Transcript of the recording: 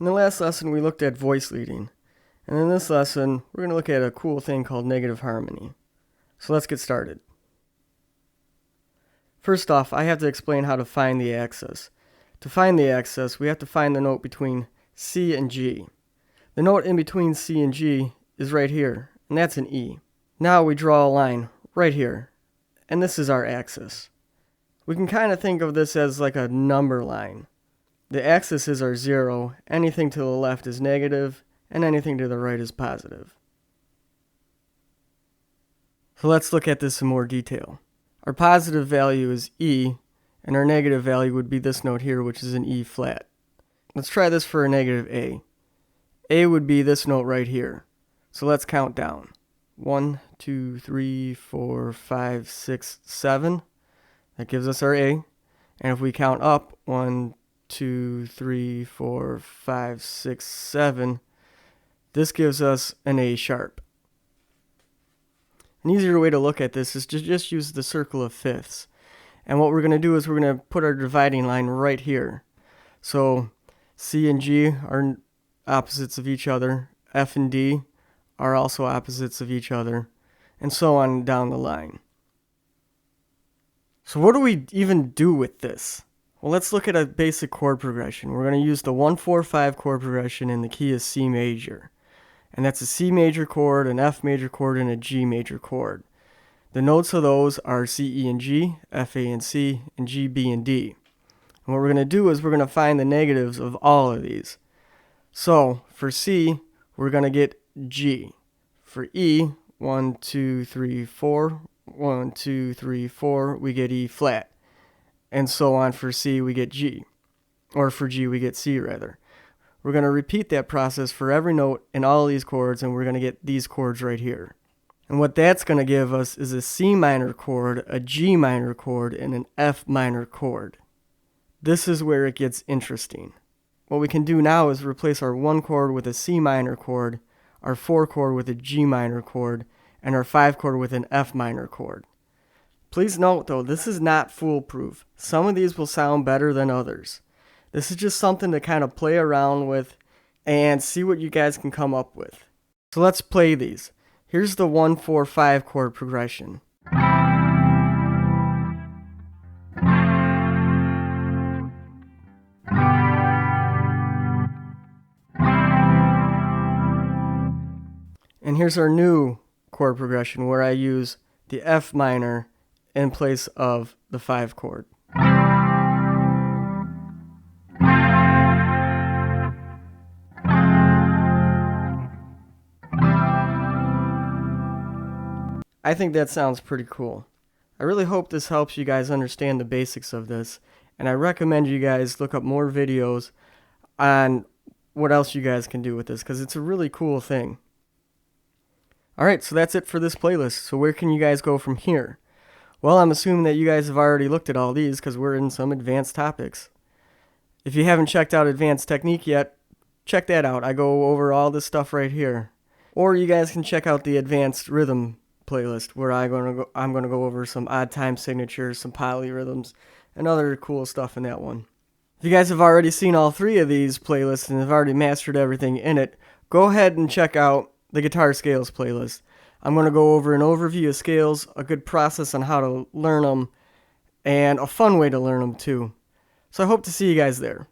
In the last lesson, we looked at voice leading. And in this lesson, we're going to look at a cool thing called negative harmony. So let's get started. First off, I have to explain how to find the axis. To find the axis, we have to find the note between C and G. The note in between C and G is right here, and that's an E. Now we draw a line right here, and this is our axis. We can kind of think of this as like a number line. The axis is our 0, anything to the left is negative, and anything to the right is positive. So let's look at this in more detail. Our positive value is E, and our negative value would be this note here, which is an E flat. Let's try this for a negative A. A would be this note right here. So let's count down. 1, 2, 3, 4, 5, 6, 7. That gives us our A. And if we count up, 1, 2, 3, 4, 5, 6, 7, this gives us an A sharp. An easier way to look at this is to just use the circle of fifths. And what we're going to do is we're going to put our dividing line right here. So C and G are opposites of each other. F and D are also opposites of each other. And so on down the line. So what do we even do with this? Well, let's look at a basic chord progression. We're going to use the 1-4-5 chord progression, and the key is C major. And that's a C major chord, an F major chord, and a G major chord. The notes of those are C, E, and G, F, A, and C, and G, B, and D. And what we're going to do is we're going to find the negatives of all of these. So for C, we're going to get G. For E, 1, 2, 3, 4, 1, 2, 3, 4, we get E flat. And so on. For C, we get G. Or for G, we get C, rather. We're going to repeat that process for every note in all of these chords, and we're going to get these chords right here. And what that's going to give us is a C minor chord, a G minor chord, and an F minor chord. This is where it gets interesting. What we can do now is replace our 1 chord with a C minor chord, our 4 chord with a G minor chord, and our 5 chord with an F minor chord. Please note though, this is not foolproof. Some of these will sound better than others. This is just something to kind of play around with and see what you guys can come up with. So let's play these. Here's the 1-4-5 chord progression. And here's our new chord progression where I use the F minor in place of the 5 chord. I think that sounds pretty cool. I really hope this helps you guys understand the basics of this, and I recommend you guys look up more videos on what else you guys can do with this, because it's a really cool thing. Alright, so that's it for this playlist. So where can you guys go from here? Well, I'm assuming that you guys have already looked at all these because we're in some advanced topics. If you haven't checked out Advanced Technique yet, check that out. I go over all this stuff right here. Or you guys can check out the Advanced Rhythm playlist where I'm going to go over some odd time signatures, some polyrhythms, and other cool stuff in that one. If you guys have already seen all 3 of these playlists and have already mastered everything in it, go ahead and check out the Guitar Scales playlist. I'm going to go over an overview of scales, a good process on how to learn them, and a fun way to learn them too. So I hope to see you guys there.